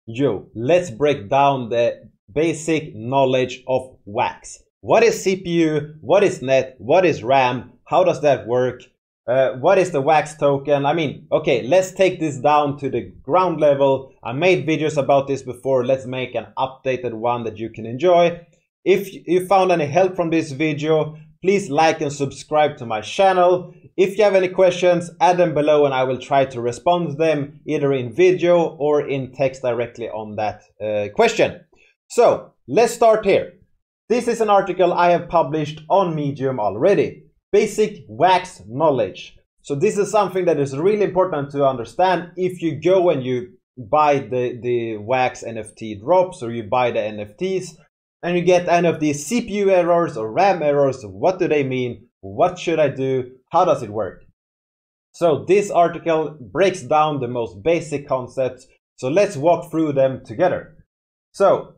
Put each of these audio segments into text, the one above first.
Yo, let's break down the basic knowledge of wax. What is CPU? What is net? What is RAM? How does that work? What is the wax token? Okay, let's take this down to the ground level. I made videos about this before. Let's make an updated one that you can enjoy. If you found any help from this video, please like and subscribe to my channel. If you have any questions, add them below and I will try to respond to them either in video or in text directly on that question. So let's start here. This is an article I have published on Medium already. Basic wax knowledge. So this is something that is really important to understand if you go and you buy the wax NFT drops or you buy the NFTs and you get any of these CPU errors or RAM errors. What do they mean? What should I do? How does it work? So this article breaks down the most basic concepts. So let's walk through them together. So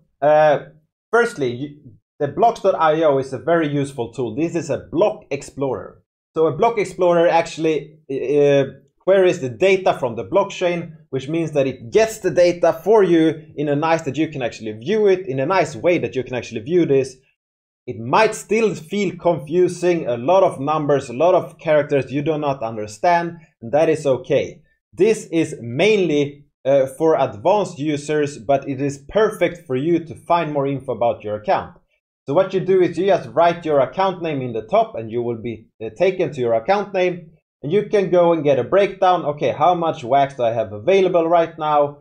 firstly, the blocks.io is a very useful tool. This is a block explorer. So a block explorer actually queries the data from the blockchain, which means that it gets the data for you in a nice that you can actually view it in a nice way that you can actually view this. It might still feel confusing, a lot of numbers, a lot of characters you do not understand, and that is okay. This is mainly for advanced users, but it is perfect for you to find more info about your account. So what you do is you just write your account name in the top and you will be taken to your account name, and you can go and get a breakdown. Okay, how much wax do I have available right now?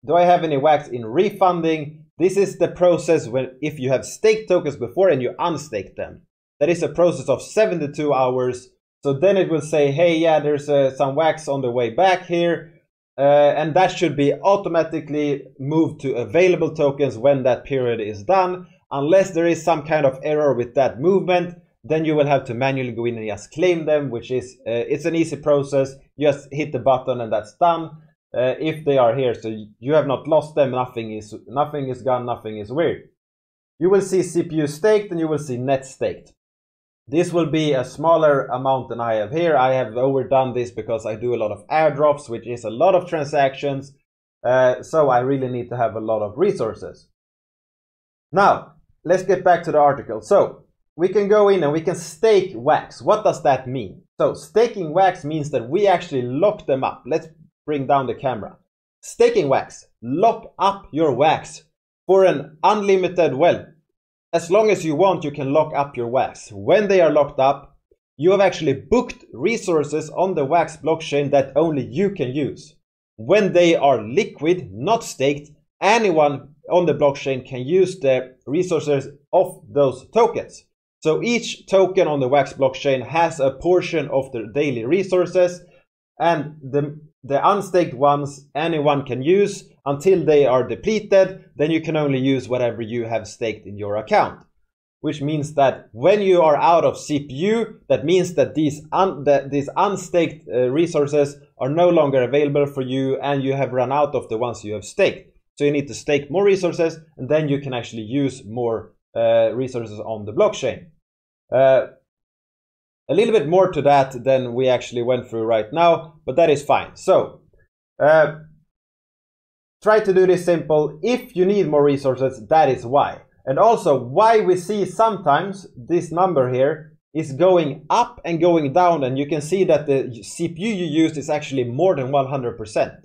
Do I have any wax in refunding? This is the process when if you have staked tokens before and you unstake them. That is a process of 72 hours. So then it will say, hey, yeah, there's some wax on the way back here. And that should be automatically moved to available tokens when that period is done. Unless there is some kind of error with that movement, then you will have to manually go in and just claim them, which is, it's an easy process. You just hit the button and that's done. If they are here, so you have not lost them, nothing is gone, nothing is weird. You will see CPU staked and you will see net staked. This will be a smaller amount than I have here. I have overdone this because I do a lot of airdrops, which is a lot of transactions. So I really need to have a lot of resources. Now, let's get back to the article. So we can go in and we can stake wax. What does that mean? So staking wax means that we actually lock them up. Let's bring down the camera. Staking wax. Lock up your wax for an unlimited, well, as long as you want, you can lock up your wax. When they are locked up, you have actually booked resources on the wax blockchain that only you can use. When they are liquid, not staked, anyone on the blockchain can use the resources of those tokens. So each token on the wax blockchain has a portion of the daily resources, and the unstaked ones anyone can use until they are depleted. Then you can only use whatever you have staked in your account, which means that when you are out of CPU, that means that these unstaked resources are no longer available for you and you have run out of the ones you have staked. So you need to stake more resources and then you can actually use more resources on the blockchain. A little bit more to that than we actually went through right now, but that is fine. So try to do this simple. If you need more resources, that is why. And also why we see sometimes this number here is going up and going down, and you can see that the CPU you used is actually more than 100%.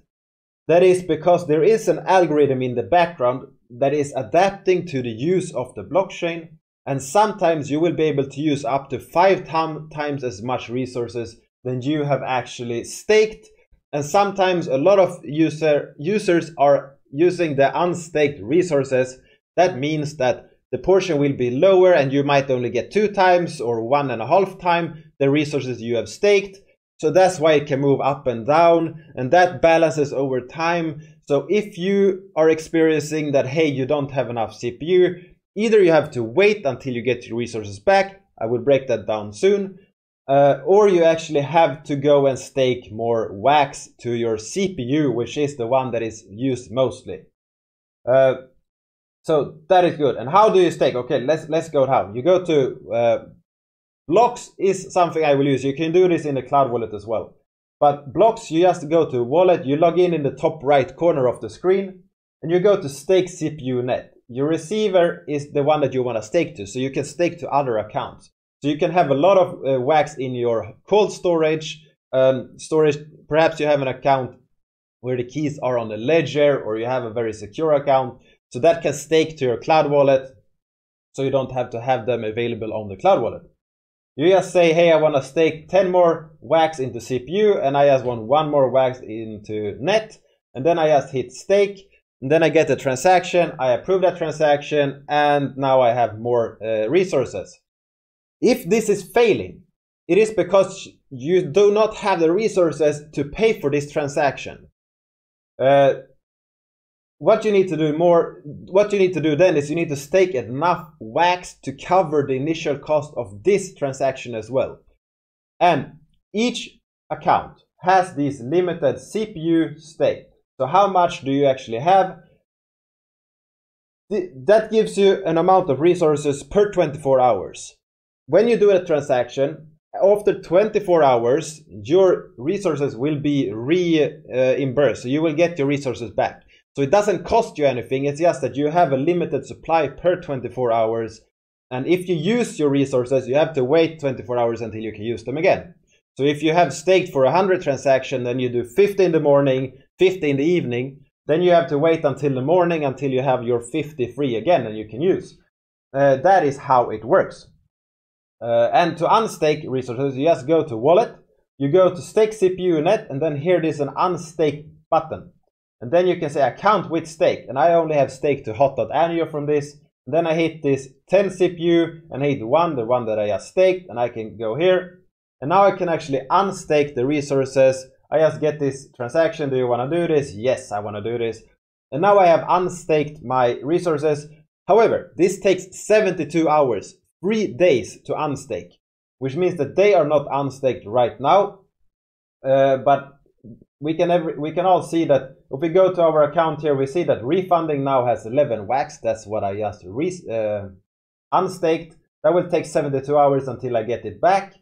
That is because there is an algorithm in the background that is adapting to the use of the blockchain. And sometimes you will be able to use up to 5 times as much resources than you have actually staked. And sometimes a lot of users are using the unstaked resources. That means that the portion will be lower and you might only get 2 times or 1.5 times the resources you have staked. So that's why it can move up and down, and that balances over time. So if you are experiencing that, hey, you don't have enough CPU, either you have to wait until you get your resources back, I will break that down soon, or you actually have to go and stake more wax to your CPU, which is the one that is used mostly. So that is good. And how do you stake? Okay, let's go how. You go to blocks is something I will use. You can do this in the cloud wallet as well. But blocks, you just go to wallet, you log in the top right corner of the screen. and you go to stake CPU net. Your receiver is the one that you want to stake to, so you can stake to other accounts. So you can have a lot of wax in your cold storage. Perhaps you have an account where the keys are on the ledger, or you have a very secure account, so that can stake to your cloud wallet, so you don't have to have them available on the cloud wallet. You just say, hey, I want to stake 10 more wax into CPU, and I just want 1 more wax into net, and then I just hit stake, and then I get the transaction, I approve that transaction, and now I have more resources. If this is failing, it is because you do not have the resources to pay for this transaction. What you need to do then is you need to stake enough wax to cover the initial cost of this transaction as well. And each account has this limited CPU stake. So how much do you actually have? That gives you an amount of resources per 24 hours. When you do a transaction, after 24 hours, your resources will be reimbursed. So you will get your resources back. So it doesn't cost you anything. It's just that you have a limited supply per 24 hours. And if you use your resources, you have to wait 24 hours until you can use them again. So if you have staked for 100 transactions, then you do 50 in the morning, 50 in the evening, then you have to wait until the morning until you have your 50 free again and you can use. That is how it works. And to unstake resources, you just go to wallet, you go to stake CPU net, and then here there's an unstake button. And then you can say account with stake. And I only have stake to hot.anio from this. And then I hit this 10 CPU and I hit the one that I just staked, and I can go here. And now I can actually unstake the resources. I just get this transaction. Do you want to do this? Yes, I want to do this. And now I have unstaked my resources. However, this takes 72 hours, 3 days to unstake, which means that they are not unstaked right now. But we can all see that if we go to our account here, we see that refunding now has 11 wax. That's what I just unstaked. That will take 72 hours until I get it back.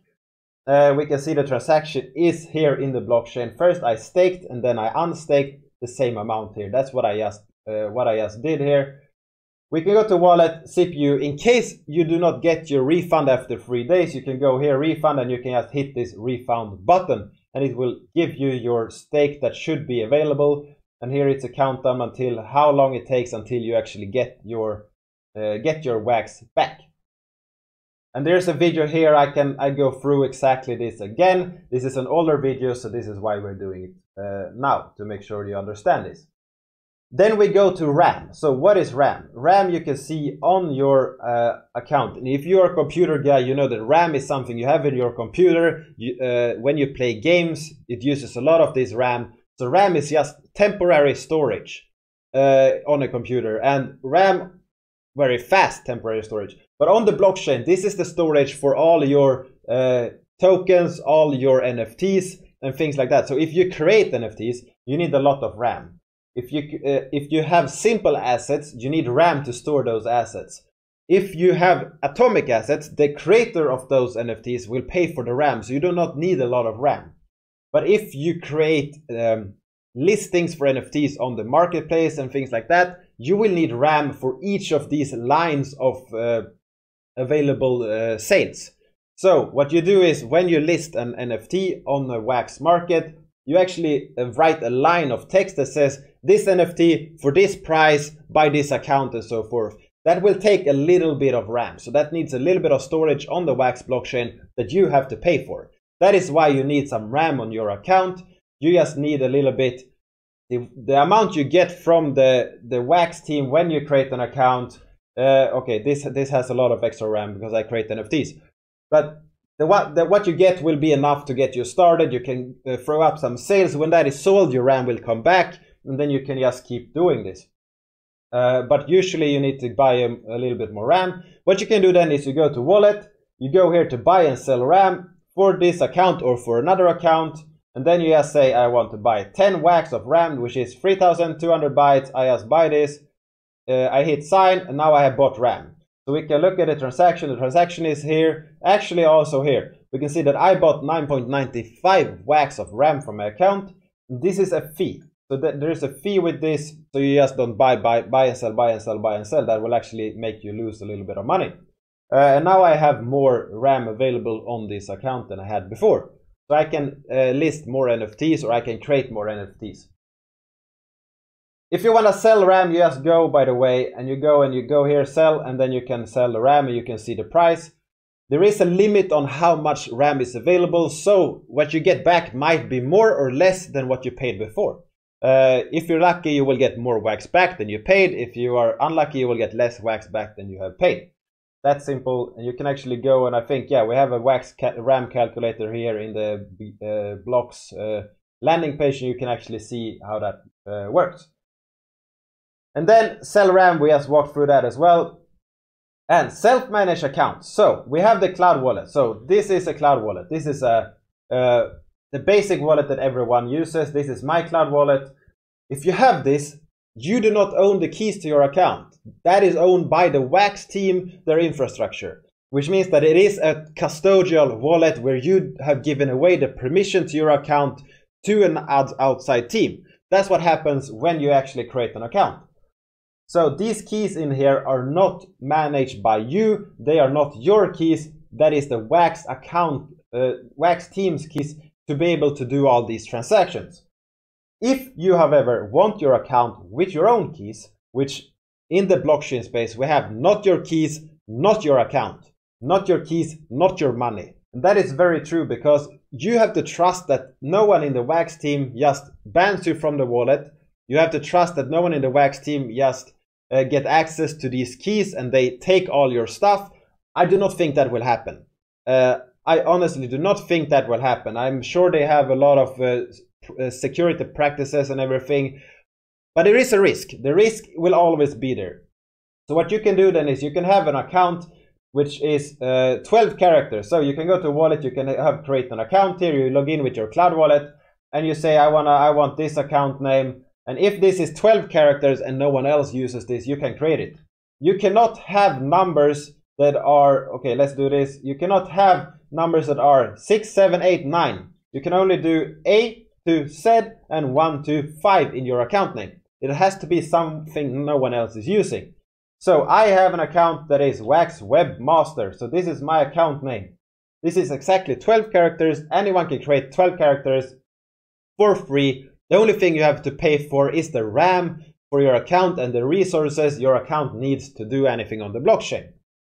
We can see the transaction is here in the blockchain. First I staked and then I unstaked the same amount here. That's what I just did here. We can go to wallet, CPU. In case you do not get your refund after 3 days, you can go here, refund, and you can just hit this refund button, and it will give you your stake that should be available. And here it's a countdown until how long it takes until you actually get your wax back. And there's a video here. I go through exactly this again. This is an older video, so this is why we're doing it now, to make sure you understand this. Then we go to RAM. So what is RAM? RAM you can see on your account. And if you're a computer guy, you know that RAM is something you have in your computer. When you play games, it uses a lot of this RAM. So RAM is just temporary storage on a computer. And RAM, very fast temporary storage. But on the blockchain, this is the storage for all your tokens, all your NFTs, and things like that. So if you create NFTs, you need a lot of RAM. If you have simple assets, you need RAM to store those assets. If you have atomic assets, the creator of those NFTs will pay for the RAM, so you do not need a lot of RAM. But if you create listings for NFTs on the marketplace and things like that, you will need RAM for each of these lines of available sales. So what you do is when you list an NFT on the Wax market, you actually write a line of text that says this NFT for this price by this account and so forth. That will take a little bit of RAM. So that needs a little bit of storage on the Wax blockchain that you have to pay for. That is why you need some RAM on your account. You just need a little bit. The amount you get from the Wax team when you create an account. Okay, this has a lot of extra RAM because I create NFTs. But what you get will be enough to get you started. You can throw up some sales. When that is sold, your RAM will come back, and then you can just keep doing this. But usually you need to buy a little bit more RAM. What you can do then is you go to wallet, you go here to buy and sell RAM for this account or for another account, and then you just say I want to buy 10 wax of RAM, which is 3,200 bytes. I just buy this, I hit sign, and now I have bought RAM. So we can look at the transaction. The transaction is here, actually also here. We can see that I bought 9.95 wax of RAM from my account. This is a fee. So that there is a fee with this, so you just don't buy and sell, buy and sell, buy and sell. That will actually make you lose a little bit of money. And now I have more RAM available on this account than I had before. So I can list more NFTs, or I can create more NFTs. If you want to sell RAM, you just go, by the way, and you go here, sell, and then you can sell the RAM and you can see the price. There is a limit on how much RAM is available, so what you get back might be more or less than what you paid before. If you're lucky, you will get more wax back than you paid. If you are unlucky, you will get less wax back than you have paid. That's simple, and you can actually go, and I think, yeah, we have a RAM calculator here in the blocks landing page, and you can actually see how that works. And then sell RAM, we just walked through that as well. And self-managed accounts. So we have the cloud wallet. So this is a cloud wallet. This is the basic wallet that everyone uses. This is my cloud wallet. If you have this, you do not own the keys to your account. That is owned by the Wax team, their infrastructure, which means that it is a custodial wallet where you have given away the permission to your account to an outside team. That's what happens when you actually create an account. So these keys in here are not managed by you. They are not your keys. That is the Wax account, Wax team's keys to be able to do all these transactions. If you, however, want your account with your own keys, which in the blockchain space we have not your keys, not your account, not your keys, not your money. And that is very true, because you have to trust that no one in the Wax team just bans you from the wallet. You have to trust that no one in the Wax team just get access to these keys and they take all your stuff. I do not think that will happen. I honestly do not think that will happen. I'm sure they have a lot of security practices and everything, but there is a risk. The risk will always be there. So what you can do then is you can have an account which is 12 characters. So you can go to a wallet, you can create an account here, you log in with your cloud wallet, and you say, I want this account name. And if this is 12 characters and no one else uses this, you can create it. You cannot have numbers that are, okay, let's do this. You cannot have numbers that are 6, 7, 8, 9. You can only do A to Z and 1 to 5 in your account name. It has to be something no one else is using. So I have an account that is Wax Webmaster. So this is my account name. This is exactly 12 characters. Anyone can create 12 characters for free. The only thing you have to pay for is the RAM for your account and the resources your account needs to do anything on the blockchain,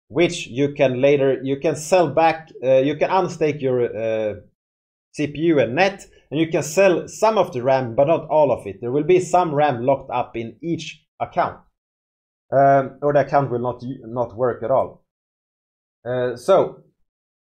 which you can later, you can sell back, you can unstake your CPU and net, and you can sell some of the RAM, but not all of it. There will be some RAM locked up in each account, or the account will not work at all. So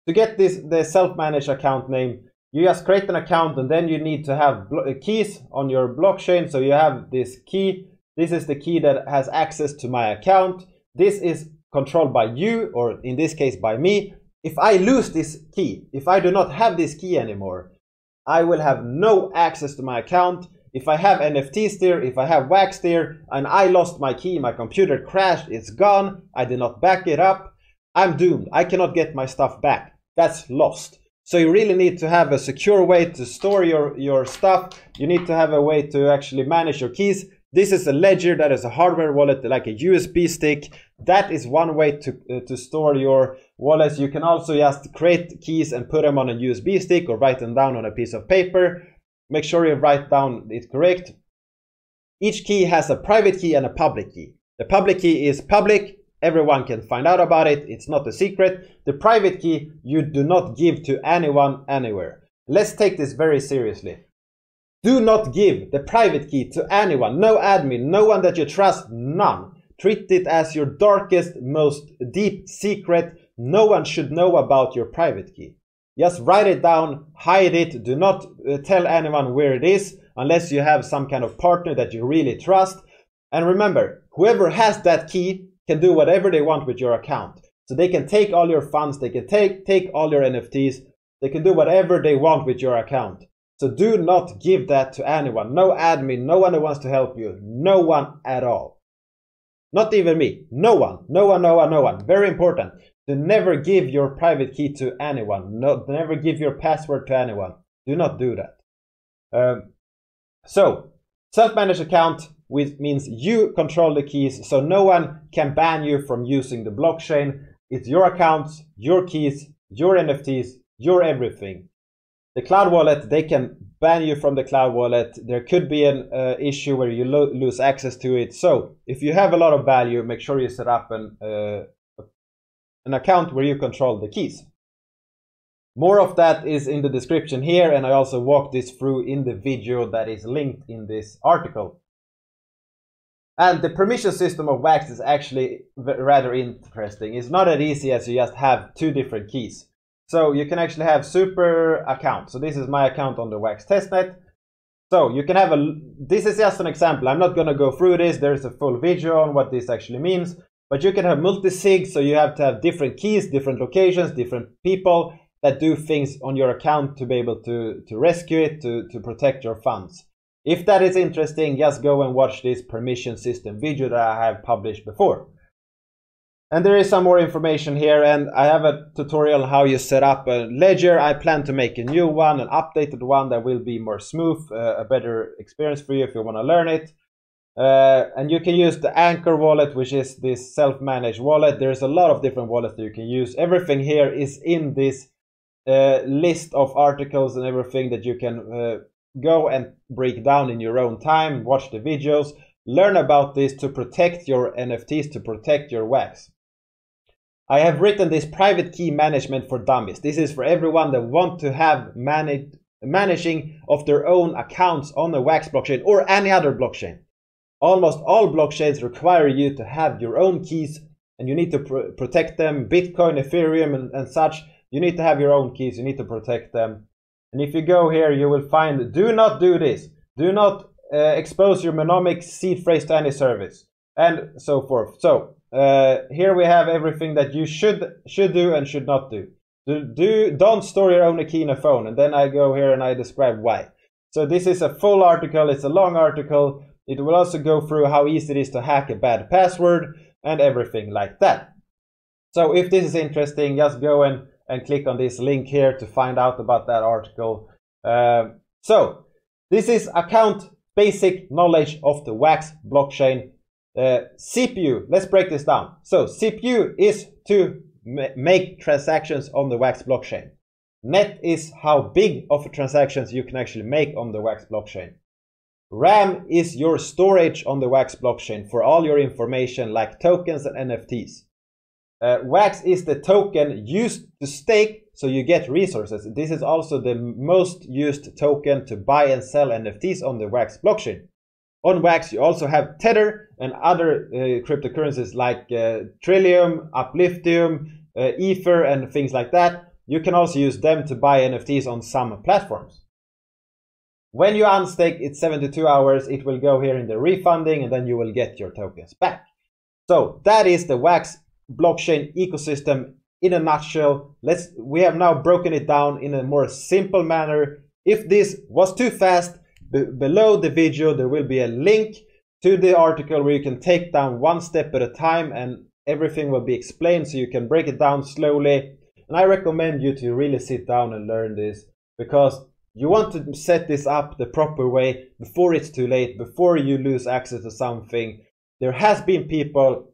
to get the self-managed account name, you just create an account, and then you need to have keys on your blockchain. So you have this key. This is the key that has access to my account. This is controlled by you, or in this case by me. If I lose this key, if I do not have this key anymore, I will have no access to my account. If I have NFTs there, if I have Wax there, and I lost my key, my computer crashed, it's gone, I did not back it up, I'm doomed. I cannot get my stuff back. That's lost. So you really need to have a secure way to store your stuff. You need to have a way to actually manage your keys. This is a ledger, that is a hardware wallet, like a USB stick. That is one way to store your wallets. You can also just create keys and put them on a USB stick or write them down on a piece of paper. Make sure you write down it correct. Each key has a private key and a public key. The public key is public. Everyone can find out about it. It's not a secret. The private key you do not give to anyone anywhere. Let's take this very seriously. Do not give the private key to anyone. No admin, no one that you trust, none. Treat it as your darkest, most deep secret. No one should know about your private key. Just write it down, hide it. Do not tell anyone where it is unless you have some kind of partner that you really trust. And remember, whoever has that key can do whatever they want with your account. So they can take all your funds, they can take all your NFTs, they can do whatever they want with your account. So do not give that to anyone. No admin, no one who wants to help you, no one at all. Not even me, no one, no one, no one, no one. Very important. To never give your private key to anyone. Never give your password to anyone. Do not do that. So Self-managed account, which means you control the keys, so no one can ban you from using the blockchain. It's your accounts, your keys, your NFTs, your everything. The cloud wallet, they can ban you from the cloud wallet. There could be an issue where you lose access to it. So if you have a lot of value, make sure you set up an account where you control the keys. More of that is in the description here, and I also walk this through in the video that is linked in this article. And the permission system of Wax is actually rather interesting. It's not as easy as you just have two different keys. So you can actually have super accounts. So this is my account on the Wax testnet. So you can have this is just an example. I'm not going to go through this. There's a full video on what this actually means. But you can have multi-sig, so you have to have different keys, different locations, different people that do things on your account to be able to rescue it, to protect your funds. If that is interesting, just go and watch this permission system video that I have published before. And there is some more information here, and I have a tutorial on how you set up a ledger. I plan to make a new one, an updated one that will be more smooth, a better experience for you if you want to learn it. And you can use the Anchor wallet, which is this self-managed wallet. There's a lot of different wallets that you can use. Everything here is in this list of articles and everything that you can go and break down in your own time, watch the videos, learn about this to protect your NFTs, to protect your Wax. I have written this private key management for dummies. This is for everyone that want to have managing of their own accounts on the Wax blockchain or any other blockchain. Almost all blockchains require you to have your own keys, and you need to protect them. Bitcoin, Ethereum and such, you need to have your own keys, you need to protect them. And if you go here, you will find, do not do this. Do not expose your mnemonic seed phrase to any service, and so forth. So here we have everything that you should do and should not do. Don't store your own key in a phone. And then I go here and I describe why. So this is a full article. It's a long article. It will also go through how easy it is to hack a bad password and everything like that. So if this is interesting, just go and click on this link here to find out about that article. So this is account basic knowledge of the Wax blockchain. CPU, let's break this down. So CPU is to make transactions on the Wax blockchain. Net is how big of transactions you can actually make on the Wax blockchain. RAM is your storage on the Wax blockchain for all your information like tokens and NFTs. Wax is the token used to stake, so you get resources. This is also the most used token to buy and sell NFTs on the Wax blockchain. On Wax, you also have Tether and other cryptocurrencies like Trillium, Upliftium, Ether, and things like that. You can also use them to buy NFTs on some platforms. When you unstake, it's 72 hours. It will go here in the refunding, and then you will get your tokens back. So that is the Wax blockchain ecosystem in a nutshell. We have now broken it down in a more simple manner. If this was too fast, below the video there will be a link to the article where you can take down one step at a time, and everything will be explained so you can break it down slowly. And I recommend you to really sit down and learn this, because you want to set this up the proper way before it's too late, before you lose access to something. There has been people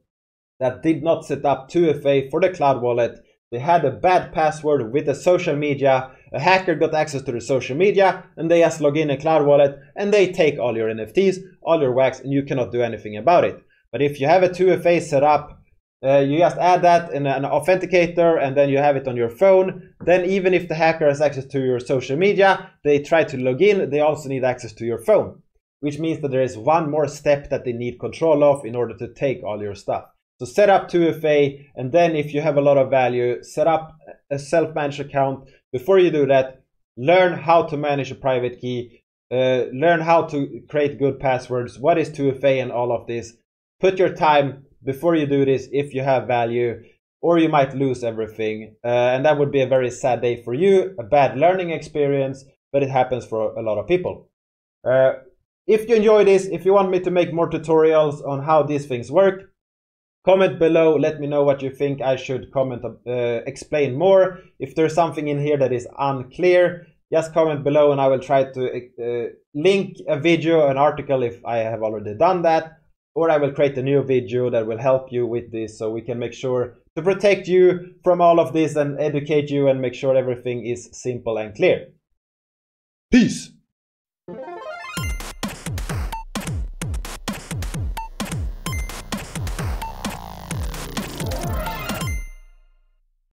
that did not set up 2FA for the cloud wallet. They had a bad password with the social media. A hacker got access to the social media, and they just log in a cloud wallet, and they take all your NFTs, all your Wax, and you cannot do anything about it. But if you have a 2FA set up, you just add that in an authenticator, and then you have it on your phone. Then even if the hacker has access to your social media, they try to log in, they also need access to your phone, which means that there is one more step that they need control of in order to take all your stuff. So set up 2FA, and then if you have a lot of value, set up a self-managed account. Before you do that, learn how to manage a private key, learn how to create good passwords, what is 2FA and all of this. Put your time before you do this if you have value, or you might lose everything. And that would be a very sad day for you, a bad learning experience, but it happens for a lot of people. If you enjoy this, if you want me to make more tutorials on how these things work, comment below, let me know what you think I should explain more. If there's something in here that is unclear, just comment below and I will try to link a video, an article if I have already done that, or I will create a new video that will help you with this so we can make sure to protect you from all of this and educate you and make sure everything is simple and clear. Peace!